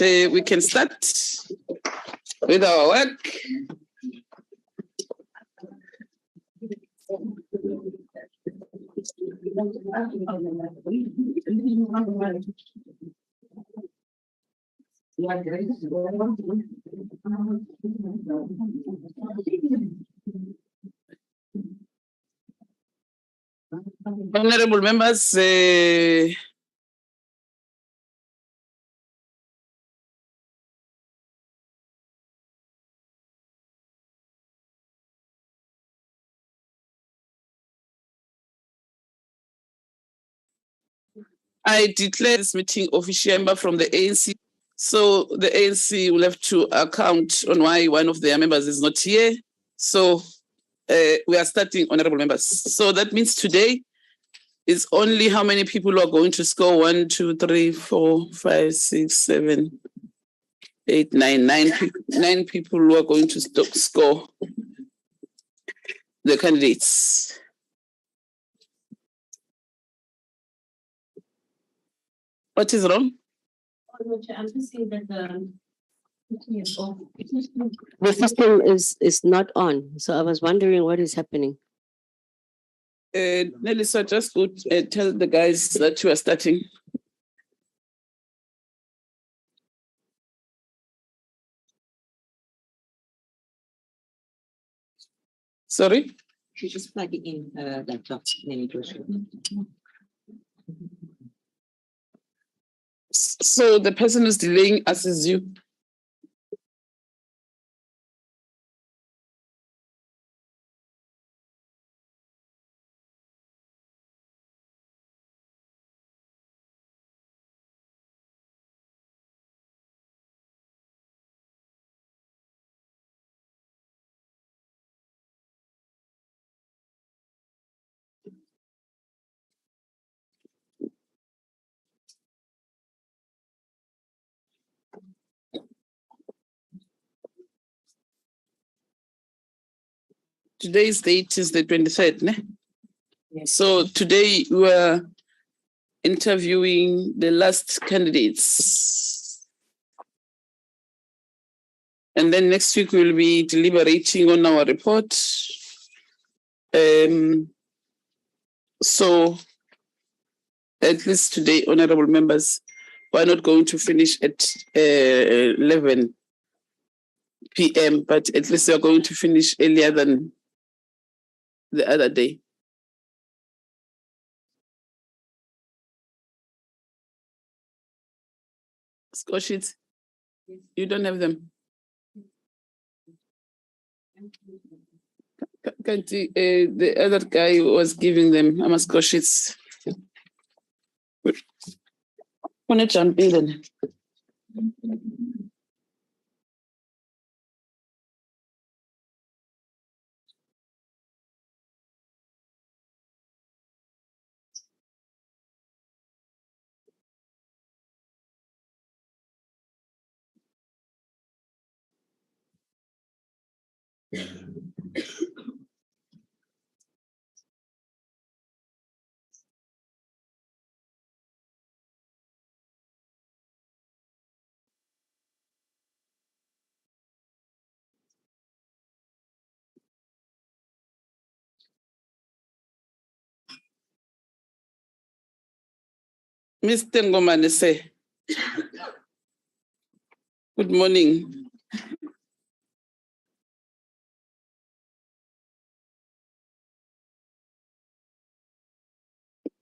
we can start with our work. Honorable members, I declare this meeting official from the ANC. So the ANC will have to account on why one of their members is not here. So we are starting, honorable members. So that means today is only how many people are going to score? 1, 2, 3, 4, 5, 6, 7, 8, 9, 9 people who are going to score the candidates. What is wrong? I'm just saying that the system is not on. So I was wondering what is happening. Nelisa, just go tell the guys that you are starting. Sorry? She's just plugging in laptop. So the person who's delaying us is you. Today's date is the 23rd, ne? Yes. So today we are interviewing the last candidates. And then next week we'll be deliberating on our report. So at least today, honorable members, we're not going to finish at 11 p.m., but at least we're going to finish earlier than the other day. Score sheets? You don't have them? Can't the other guy was giving them score sheets. Want to jump in then? Mr. Ngomanese, good morning.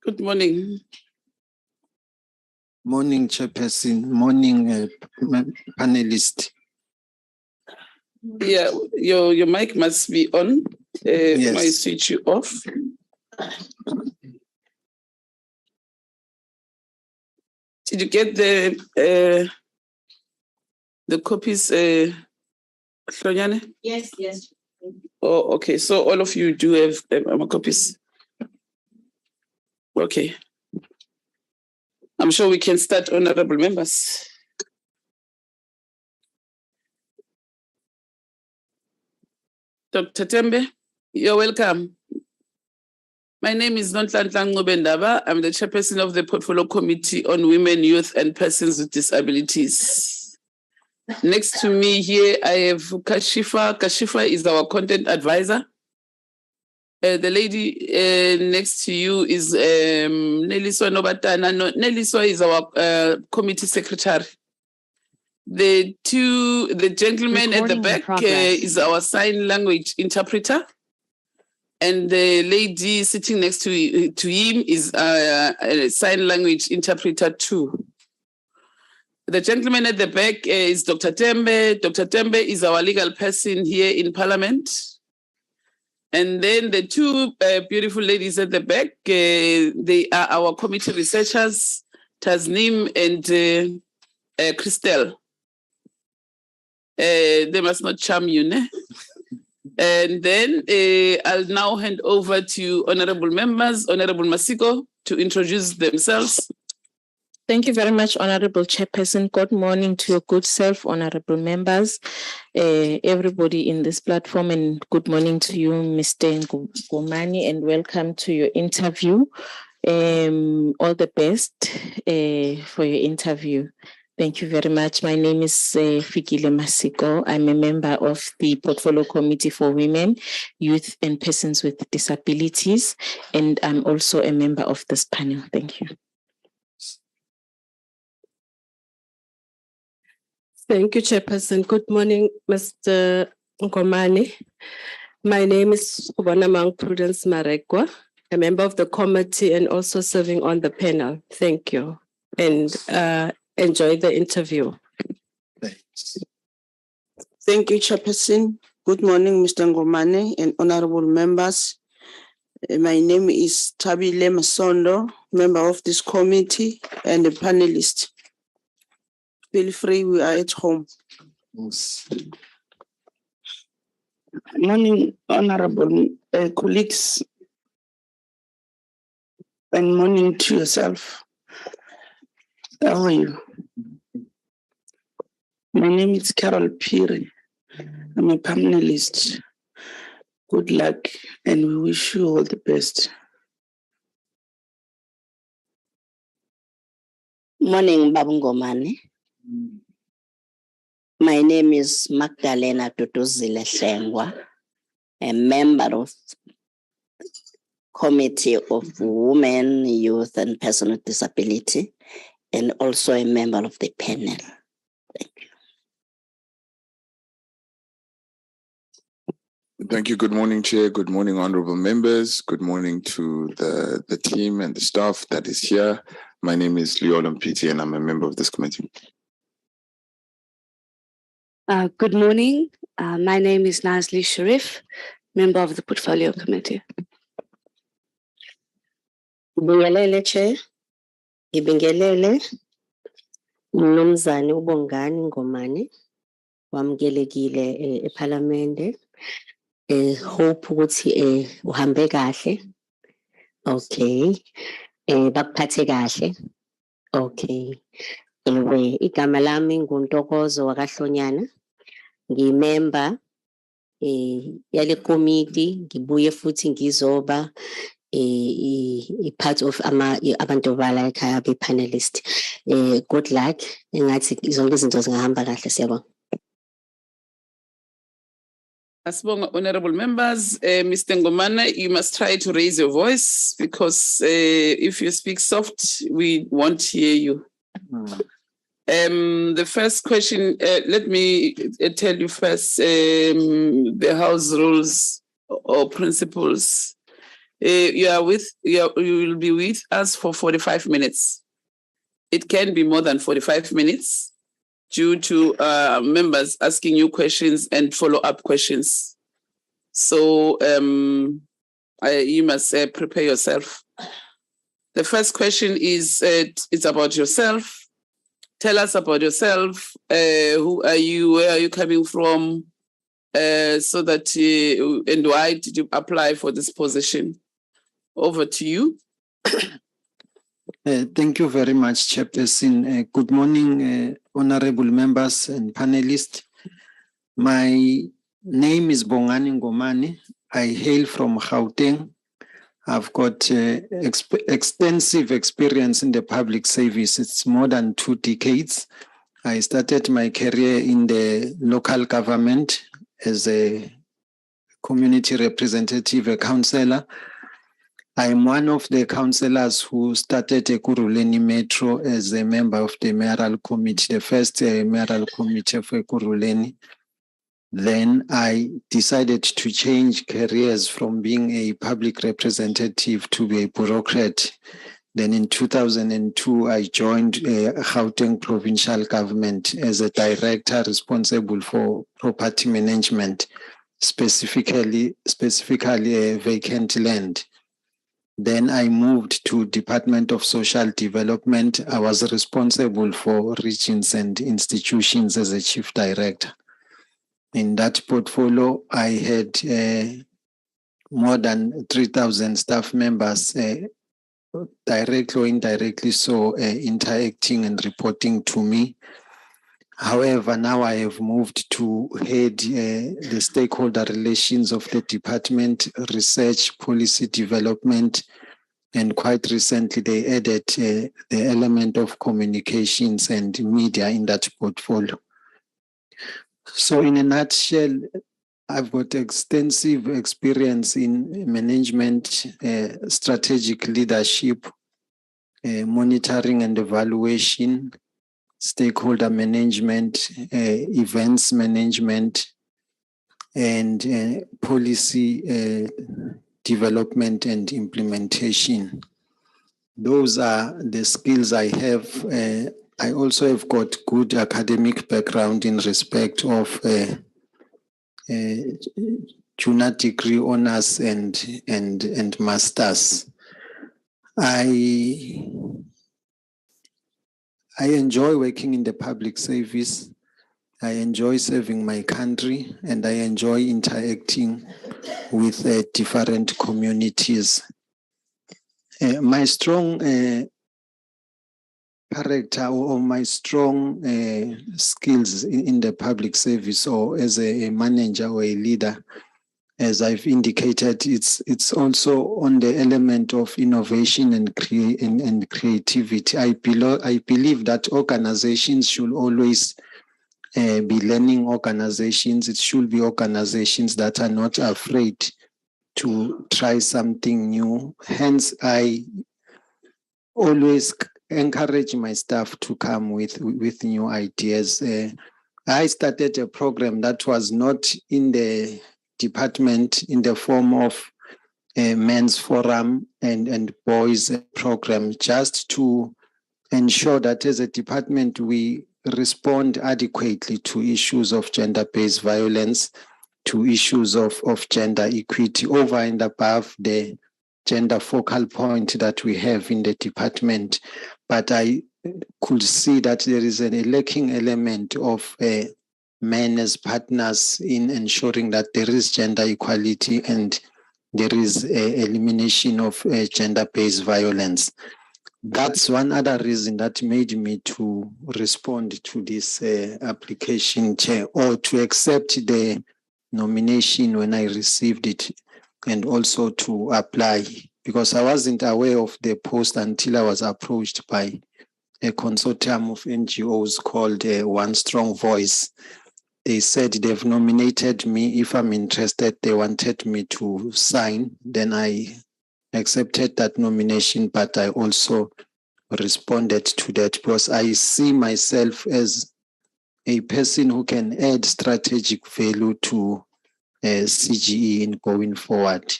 Good morning. Morning, Chairperson. Morning, panelist. Yeah, your mic must be on. Yes. Might switch you off. Did you get the copies, Floriane? Yes. Oh, okay. So all of you do have copies. Okay. I'm sure we can start, honorable members. Dr. Tembe, you're welcome. My name is Nonhlanhla Ncubendaba. I'm the chairperson of the Portfolio Committee on Women, Youth, and Persons with Disabilities. Next to me here, I have Kashifa. Kashifa is our content advisor. The lady next to you is Neliswa Nobatana. No, Neliswa is our committee secretary. The gentleman at the Recording in back progress. is our sign language interpreter. And the lady sitting next to him is a sign language interpreter too. The gentleman at the back is Dr. Tembe. Dr. Tembe is our legal person here in Parliament. And then the two beautiful ladies at the back, they are our committee researchers, Tasnim and Christelle. They must not charm you, ne? And then I'll now hand over to honorable members, Honorable Masiko, to introduce themselves. Thank you very much, Honorable Chairperson. Good morning to your good self, honorable members, everybody in this platform, and good morning to you, Mr. Ngomani, and welcome to your interview. All the best for your interview. Thank you very much. My name is Fikile Masiko. I'm a member of the Portfolio Committee for Women, Youth and Persons with Disabilities, and I'm also a member of this panel. Thank you. Thank you, Chairperson. Good morning, Mr. Ngomane. My name is Mang Prudence Marekwa, a member of the committee and also serving on the panel. Thank you. And enjoy the interview. Thanks. Thank you, Chairperson. Good morning, Mr. Ngomane and honorable members. My name is Tabile Masondo, member of this committee and a panelist. Feel free, we are at home. Yes. Morning, honorable colleagues, and morning to yourself. How are you? My name is Carol Piri. I'm a panelist. Good luck, and we wish you all the best. Morning, Babu Ngomane. My name is Magdalena Tutuzile Hlengwa, a member of Committee of Women, Youth and Persons with Disability, and also a member of the panel. Thank you. Thank you. Good morning, Chair. Good morning, honorable members. Good morning to the team and the staff that is here. My name is Leolam Piti, and I'm a member of this committee. Good morning. My name is Nazli Sharif, member of the Portfolio Committee. Ngibingelele Chair. Ngibingelele Mnumzane uBongani Ngomane wamukelekile eParliament. Hope ukuthi uhambe kahle. Okay. Bakuphathe kahle. Okay. Anyway, igama lami nguNtokozo wakaHlonyana. Ngimember yale committee, ngibuye futhi ngizoba part of abantu bala ekhaya be panelist. Good luck. Engathi zonke izinto zingahamba kahle, siyabonga. Asbonga, honorable members, Mr. Ngomane, you must try to raise your voice because if you speak soft, we won't hear you. The first question, let me tell you first, the house rules or principles. You will be with us for 45 minutes. It can be more than 45 minutes due to members asking you questions and follow-up questions. So you must prepare yourself. The first question is it's about yourself. Tell us about yourself. Who are you? Where are you coming from? So that and why did you apply for this position? Over to you. Thank you very much, Chairperson. Good morning, honorable members and panelists. My name is Bongani Ngomane. I hail from Gauteng. I've got extensive experience in the public service. It's more than 2 decades. I started my career in the local government as a community representative, a councillor. I'm one of the councillors who started Ekurhuleni Metro as a member of the mayoral committee, the first mayoral committee for Ekurhuleni. Then I decided to change careers from being a public representative to be a bureaucrat. Then in 2002, I joined Gauteng provincial government as a director responsible for property management, specifically vacant land. Then I moved to Department of Social Development. I was responsible for regions and institutions as a chief director. In that portfolio, I had more than 3,000 staff members, directly or indirectly, so interacting and reporting to me. However, now I have moved to head the stakeholder relations of the department, research, policy development, and quite recently they added the element of communications and media in that portfolio. So in a nutshell, I've got extensive experience in management, strategic leadership, monitoring and evaluation, stakeholder management, events management, and policy development and implementation. Those are the skills I have. I also have got good academic background in respect of junior degree honors and masters. I enjoy working in the public service. I enjoy serving my country, and I enjoy interacting with different communities. My strong character or my strong skills in the public service or as a manager or a leader, as I've indicated, it's also on the element of innovation and creativity. I believe that organizations should always be learning organizations. It should be organizations that are not afraid to try something new. Hence, I always encourage my staff to come with new ideas. I started a program that was not in the department in the form of a men's forum and boys program, just to ensure that as a department we respond adequately to issues of gender-based violence, to issues of gender equity over and above the gender focal point that we have in the department. But I could see that there is a lacking element of men as partners in ensuring that there is gender equality and there is elimination of gender-based violence. That's one other reason that made me to respond to this application, Chair, or to accept the nomination when I received it, and also to apply, because I wasn't aware of the post until I was approached by a consortium of NGOs called One Strong Voice. They said they've nominated me. If I'm interested, they wanted me to sign. Then I accepted that nomination, but I also responded to that because I see myself as a person who can add strategic value to CGE in going forward.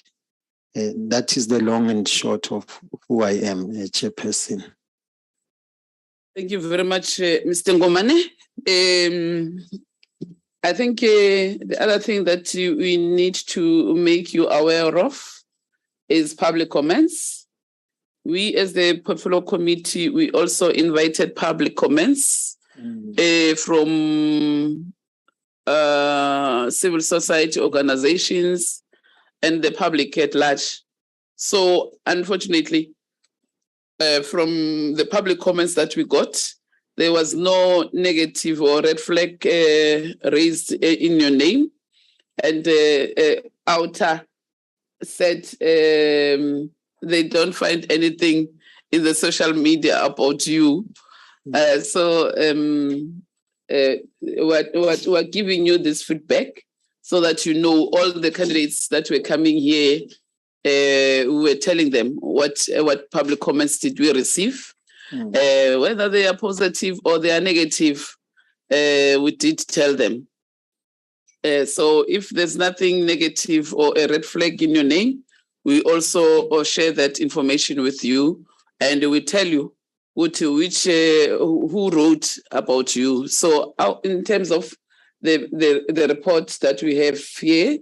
That is the long and short of who I am, Chairperson. Thank you very much, Mr. Ngomane. I think the other thing that we need to make you aware of is public comments. We, as the Portfolio Committee, we also invited public comments from civil society organizations and the public at large. So unfortunately, from the public comments that we got, there was no negative or red flag raised in your name. And Outer said they don't find anything in the social media about you. So we're giving you this feedback so that you know all the candidates that were coming here. We were telling them what public comments did we receive, whether they are positive or they are negative. We did tell them. So if there's nothing negative or a red flag in your name, we also share that information with you, and we tell you who wrote about you. So in terms of the report that we have here,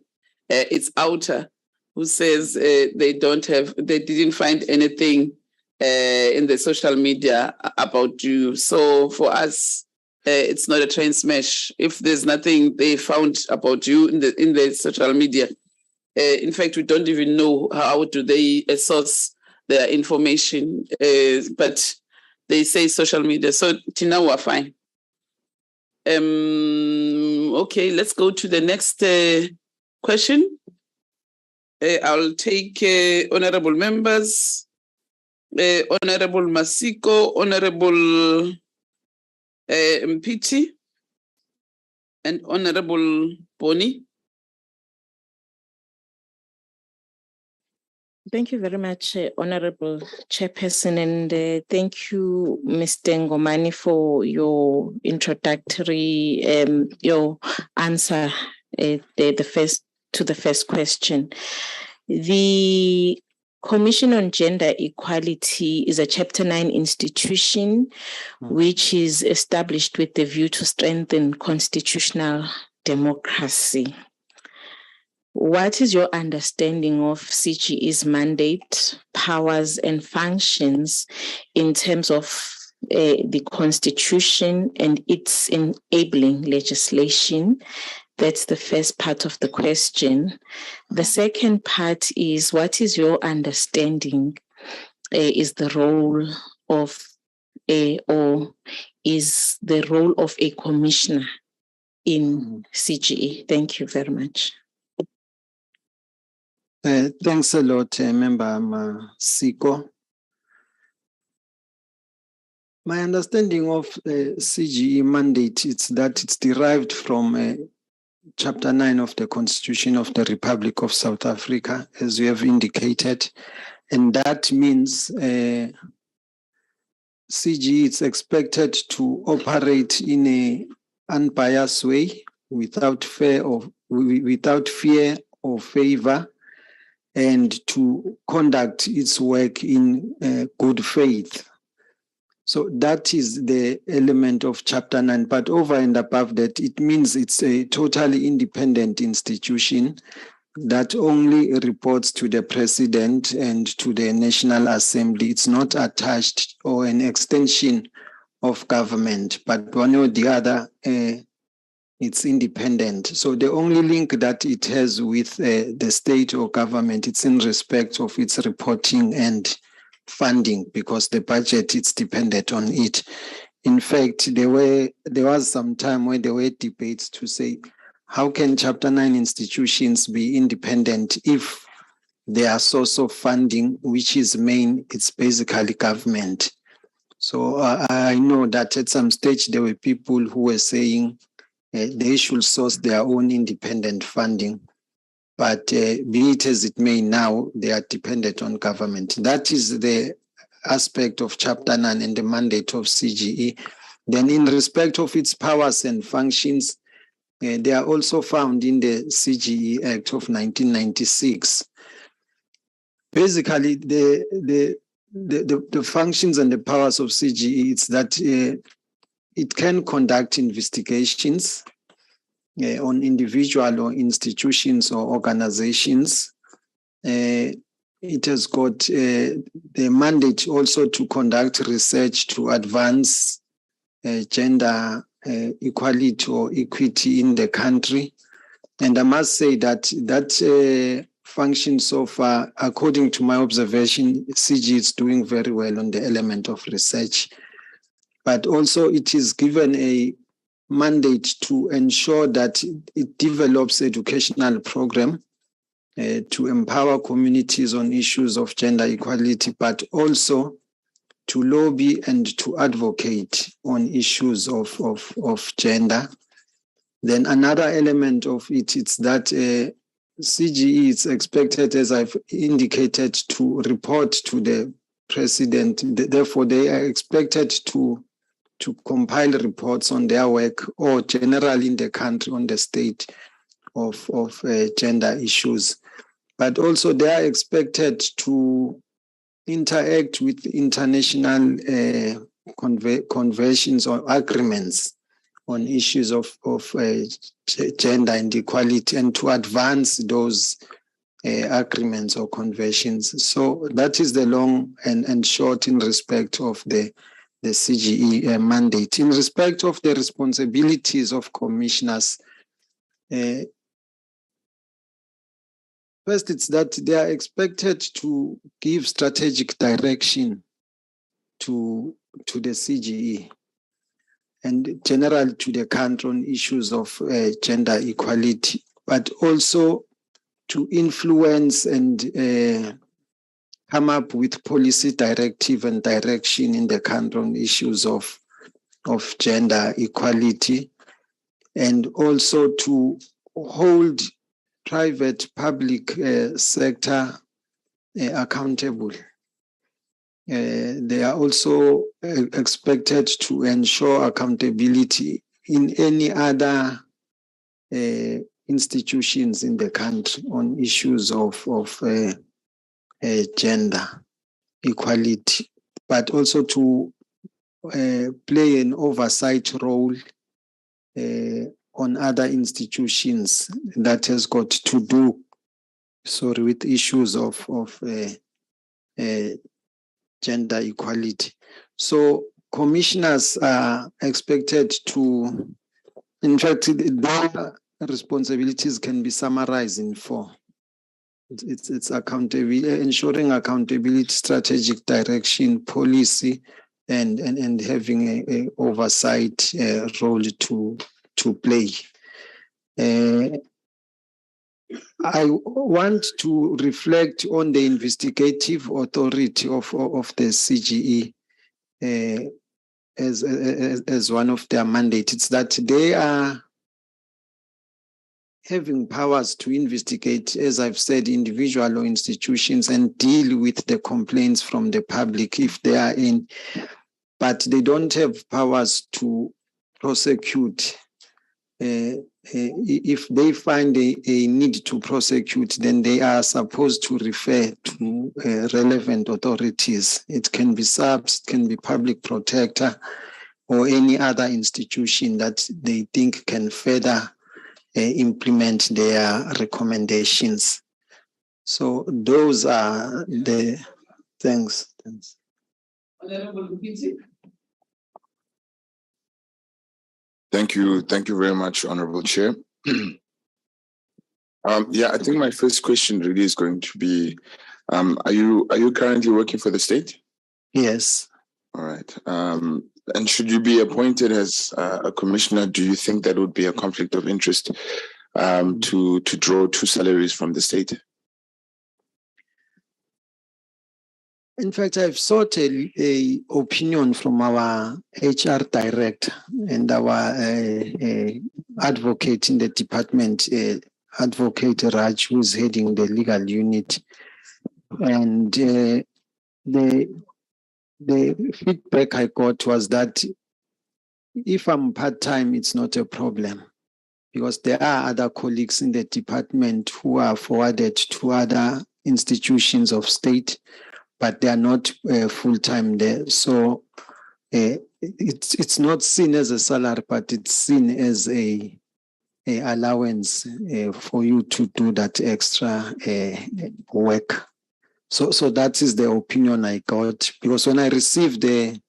it's Outer who says they didn't find anything in the social media about you. So for us, it's not a train smash. If there's nothing they found about you in the social media, in fact, we don't even know how do they source their information, but they say social media. So till we're fine. Okay, let's go to the next question. I'll take honorable members, Honorable Masiko, Honorable Mpiti, and Honorable Boni. Thank you very much, Honorable Chairperson, and thank you, Mr. Ngomani, for your introductory, your answer to the first question. The Commission on Gender Equality is a Chapter 9 institution which is established with the view to strengthen constitutional democracy. What is your understanding of CGE's mandate, powers, and functions in terms of the Constitution and its enabling legislation? That's the first part of the question. The second part is, what is your understanding is the role of a commissioner in CGE? Thank you very much. Thanks a lot, Member Masiko. My understanding of CGE mandate is that it's derived from Chapter 9 of the Constitution of the Republic of South Africa, as you have indicated. And that means CGE is expected to operate in an unbiased way, without fear or favor, and to conduct its work in good faith. So that is the element of Chapter 9. But over and above that, it means it's a totally independent institution that only reports to the President and to the National Assembly. It's not attached or an extension of government, but one or the other, it's independent. So the only link that it has with the state or government, it's in respect of its reporting and funding, because the budget is dependent on it. In fact, there was some time where there were debates to say, how can Chapter 9 institutions be independent if their source of funding, which is main, it's basically government? So I know that at some stage there were people who were saying they should source their own independent funding. But be it as it may, now they are dependent on government. That is the aspect of Chapter 9 and the mandate of CGE. Then in respect of its powers and functions, they are also found in the CGE Act of 1996. Basically, the functions and the powers of CGE, it's that it can conduct investigations on individual or institutions or organizations. It has got the mandate also to conduct research to advance gender equality or equity in the country. And I must say that function so far, according to my observation, CG is doing very well on the element of research. But also it is given a mandate to ensure that it develops educational program to empower communities on issues of gender equality, but also to lobby and to advocate on issues of gender. Then another element of it is that CGE is expected, as I've indicated, to report to the president. Therefore, they are expected to compile reports on their work or generally in the country on the state of gender issues. But also they are expected to interact with international conventions or agreements on issues of gender and equality and to advance those agreements or conventions. So that is the long and short in respect of the CGE mandate. In respect of the responsibilities of commissioners, first, it's that they are expected to give strategic direction to the CGE and generally to the country on issues of gender equality, but also to influence and come up with policy directive and direction in the country on issues of gender equality, and also to hold private public sector accountable. They are also expected to ensure accountability in any other institutions in the country on issues of gender equality, but also to play an oversight role on other institutions that has got to do, with issues of gender equality. So commissioners are expected to, in fact, their responsibilities can be summarized in 4. It's accountability, ensuring accountability, strategic direction, policy, and having a oversight role to play. I want to reflect on the investigative authority of the CGE as one of their mandates. It's that they are having powers to investigate, as I've said, individual or institutions and deal with the complaints from the public if they are in, but they don't have powers to prosecute. If they find a need to prosecute, then they are supposed to refer to relevant authorities. It can be SAPS, it can be public protector, or any other institution that they think can further implement their recommendations. So those are the things. Honorable Mpiti. Thank you very much, Honorable Chair. I think my first question really is going to be, are you currently working for the state? Yes. All right. And should you be appointed as a commissioner, do you think that would be a conflict of interest to draw 2 salaries from the state? In fact, I've sought a opinion from our HR director and our advocate in the department, Advocate Raj, who's heading the legal unit. And the feedback I got was that if I'm part-time, it's not a problem, because there are other colleagues in the department who are forwarded to other institutions of state, but they are not full-time there. So it's not seen as a salary, but it's seen as a allowance for you to do that extra work. So that is the opinion I got, because when I received the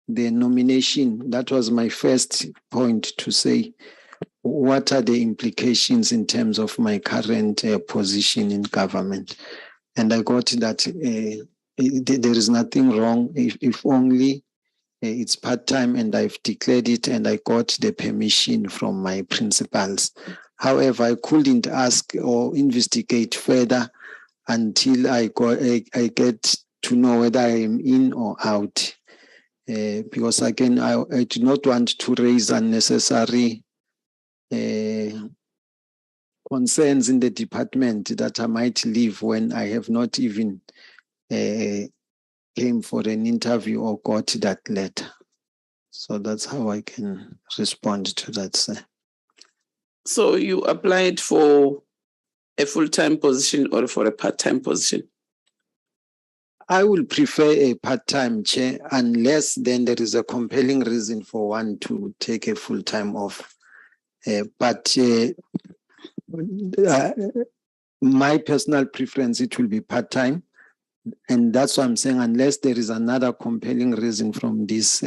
nomination, that was my first point to say, what are the implications in terms of my current position in government? And I got that there is nothing wrong if only it's part-time, and I've declared it and I got the permission from my principals. However, I couldn't ask or investigate further until I get to know whether I am in or out. Because again, I do not want to raise unnecessary concerns in the department that I might leave when I have not even came for an interview or got that letter. So that's how I can respond to that, sir. So you applied for a full-time position or for a part-time position? I will prefer a part-time, Chair, unless then there is a compelling reason for one to take a full-time off. But my personal preference, it will be part-time. And that's what I'm saying, unless there is another compelling reason from this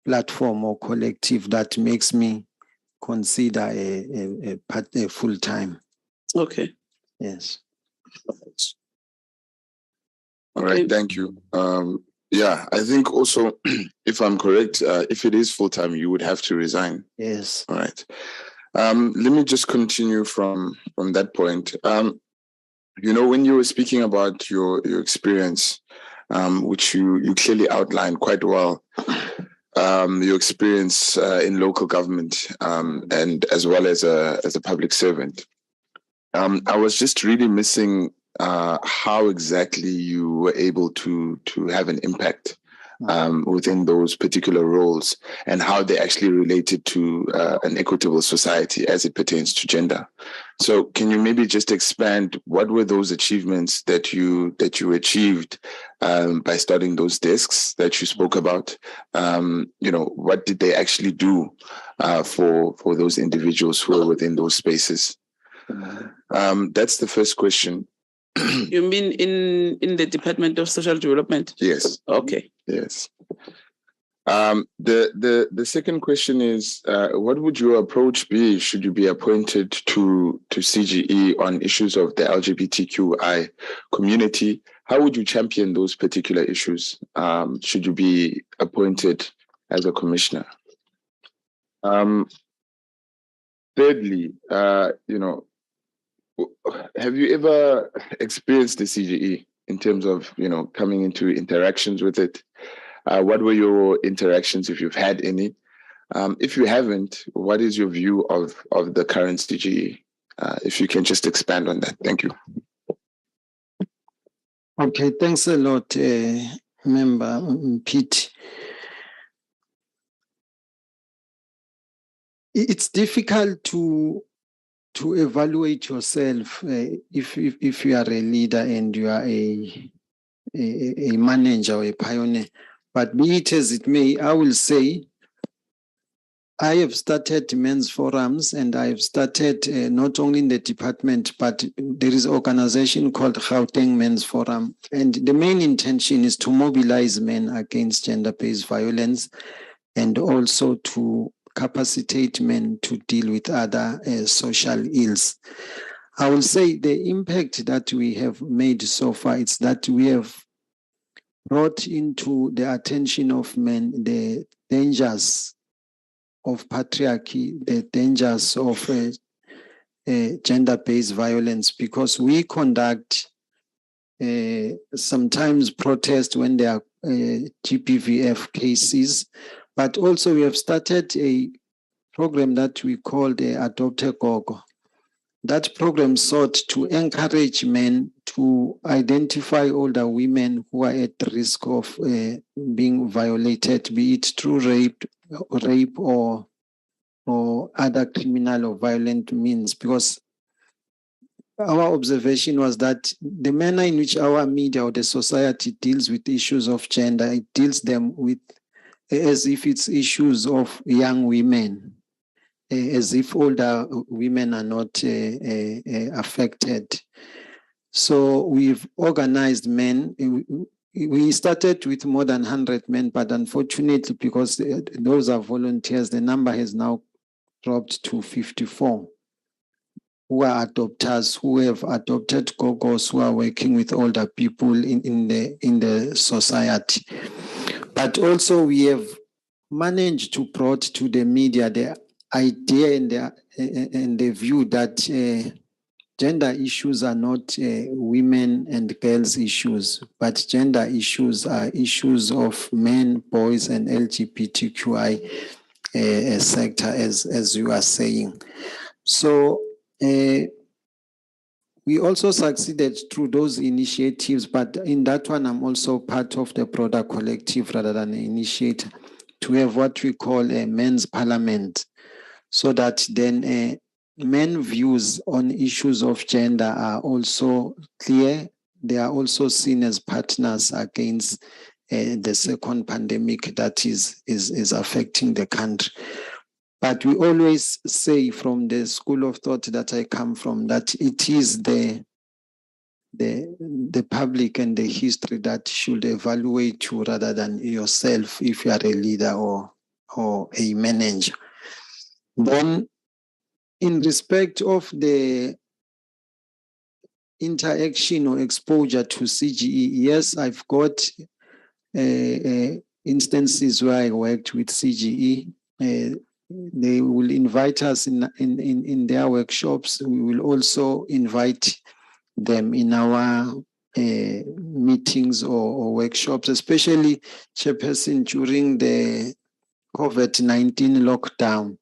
platform or collective that makes me consider a full-time. Okay. Yes. All right, thank you. Yeah, I think also, if I'm correct, if it is full-time, you would have to resign. Yes. All right. Let me just continue from that point. You know, when you were speaking about your experience, which you clearly outlined quite well, your experience in local government and as well as a public servant, I was just really missing how exactly you were able to have an impact within those particular roles and how they actually related to an equitable society as it pertains to gender. So can you maybe just expand what were those achievements that you achieved by starting those desks that you spoke about? You know, what did they actually do for those individuals who are within those spaces? That's the first question. You mean in the Department of Social Development? Yes. Okay. Yes. The second question is, what would your approach be should you be appointed to CGE on issues of the LGBTQI community? How would you champion those particular issues should you be appointed as a commissioner? Thirdly, you know, have you ever experienced the CGE in terms of, you know, coming into interactions with it? What were your interactions, if you've had any? If you haven't, what is your view of the current CGE? If you can just expand on that. Thank you. Okay, thanks a lot, Member Pete. It's difficult to evaluate yourself if you are a leader and you are a manager or a pioneer. But be it as it may, I will say I have started men's forums, and I have started not only in the department, but there is an organization called Gauteng Men's Forum. And the main intention is to mobilize men against gender-based violence and also to capacitate men to deal with other social ills. I will say the impact that we have made so far is that we have brought into the attention of men the dangers of patriarchy, the dangers of gender-based violence, because we conduct sometimes protest when there are GBVF cases, but also we have started a program that we call the Adopt a Gogo. That program sought to encourage men to identify older women who are at risk of being violated, be it through rape or other criminal or violent means, because our observation was that the manner in which our media or the society deals with issues of gender, it deals them with as if it's issues of young women, as if older women are not affected. So we've organized men. We started with more than 100 men, but unfortunately, because those are volunteers, the number has now dropped to 54 who are adopters, who have adopted gogos, who are working with older people in the society. But also we have managed to brought to the media the idea and the view that gender issues are not women and girls issues, but gender issues are issues of men, boys, and LGBTQI sector, as you are saying. So we also succeeded through those initiatives, but in that one, I'm also part of the broader collective rather than an initiator, to have what we call a men's parliament, so that then men views on issues of gender are also clear. They are also seen as partners against the second pandemic that is affecting the country. But we always say from the school of thought that I come from that it is the public and the history that should evaluate you rather than yourself if you are a leader or a manager. Then, in respect of the interaction or exposure to CGE, yes, I've got instances where I worked with CGE. They will invite us in their workshops. We will also invite them in our meetings or workshops, especially, Chairperson, during the COVID-19 lockdown.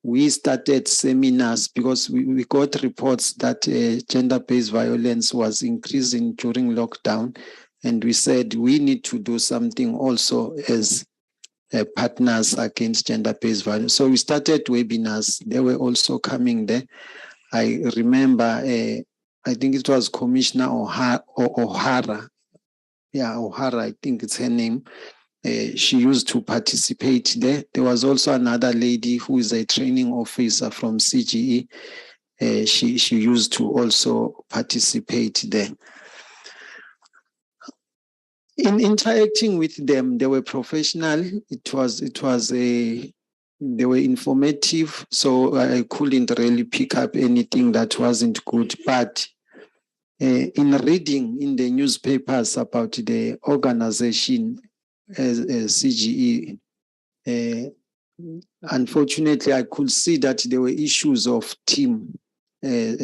We started seminars because we got reports that gender-based violence was increasing during lockdown. And we said we need to do something also as partners against gender-based violence. So we started webinars. They were also coming there. I remember, I think it was Commissioner O'Hara. Yeah, O'Hara, I think it's her name. She used to participate there. There was also another lady who is a training officer from CGE. She used to also participate there. In interacting with them, they were professional. They were informative, so I couldn't really pick up anything that wasn't good. But in reading in the newspapers about the organization as CGE, unfortunately, I could see that there were issues of team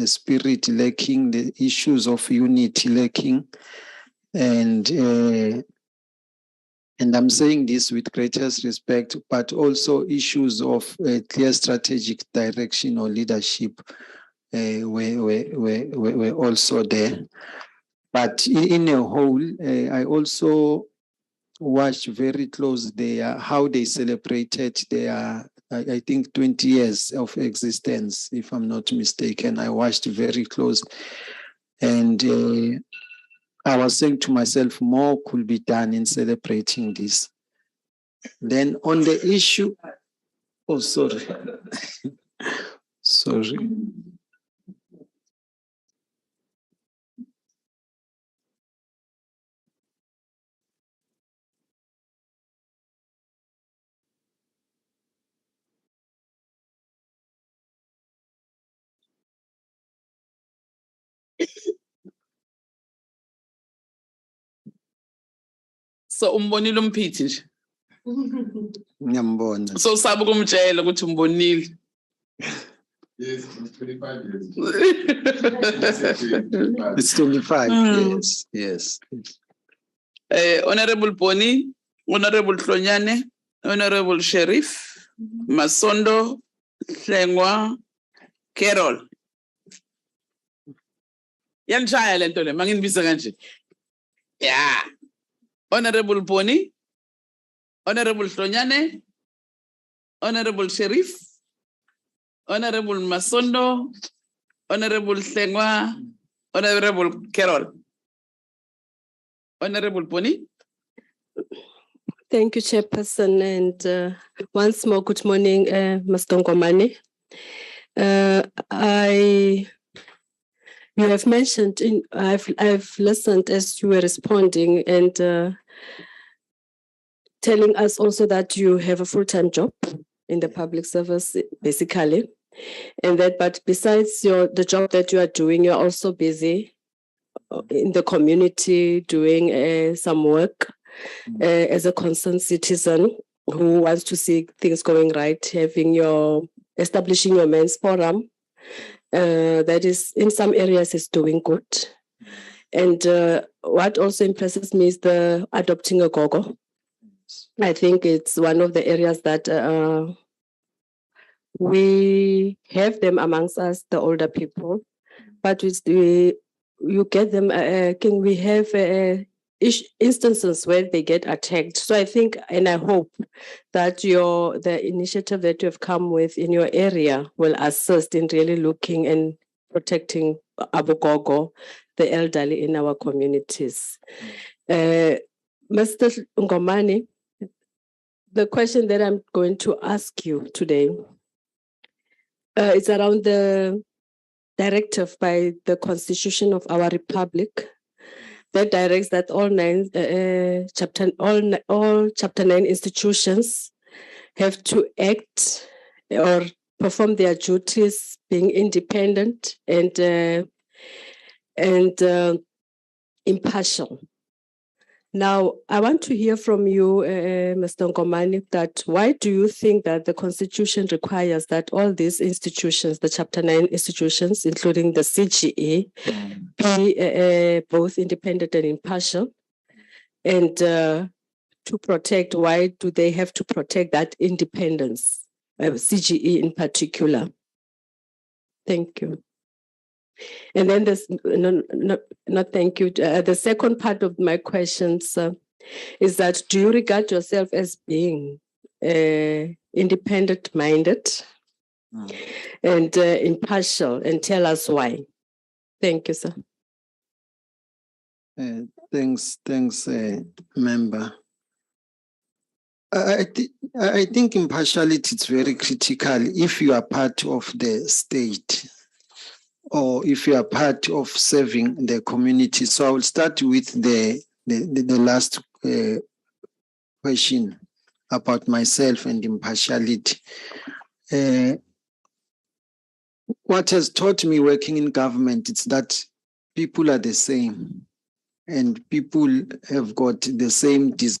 spirit lacking, the issues of unity lacking, and I'm saying this with greatest respect, but also issues of clear strategic direction or leadership were also there. But in a whole, I also watched very close how they celebrated their, I think, 20 years of existence, if I'm not mistaken. I watched very close. And I was saying to myself, more could be done in celebrating this. Then on the issue, oh, sorry. Sorry. So umbonile umphithi nje. Ngiyambona. So sabe ukumtshela ukuthi umbonile. Yes, it's 25 years. It's 25, yes. Honorable Boni, Honorable Hlonyane, Honorable Sheriff, Masondo, Hlengwa, Carol. Yanchaya lento le, manginibisa kanje. Yeah. Honorable Boni, Honorable Hlonyane, Honorable Sheriff, Honorable Masondo, Honorable Hlengwa, Honorable Carol. Honorable Boni. Thank you, Chairperson, and once more, good morning, Mr. Ngomane. You have mentioned, I've listened as you were responding and telling us also that you have a full-time job in the public service, basically, and that, but besides the job that you are doing, you're also busy in the community doing some work as a concerned citizen who wants to see things going right, establishing your men's forum, that is in some areas is doing good. And what also impresses me is the adopting a gogo. I think it's one of the areas that we have them amongst us, the older people, but you get them, can we have instances where they get attacked. So I think, and I hope that the initiative that you have come with in your area will assist in really looking and protecting abogogo, the elderly in our communities. Mr. Ngomane, the question that I'm going to ask you today is around the directive by the Constitution of our Republic that directs that all chapter 9 institutions have to act or perform their duties being independent and impartial. Now, I want to hear from you, Mr. Ngomane, that why do you think that the Constitution requires that all these institutions, the Chapter 9 institutions, including the CGE, be both independent and impartial? And to protect, why do they have to protect that independence, CGE in particular? Thank you. And then not thank you. The second part of my questions is that, do you regard yourself as being independent-minded and impartial? And tell us why. Thank you, sir. Thanks, member. I think impartiality is very critical if you are part of the state, or if you are part of serving the community. So I will start with the last question about myself and impartiality. What has taught me working in government is that people are the same, and people have got the same desire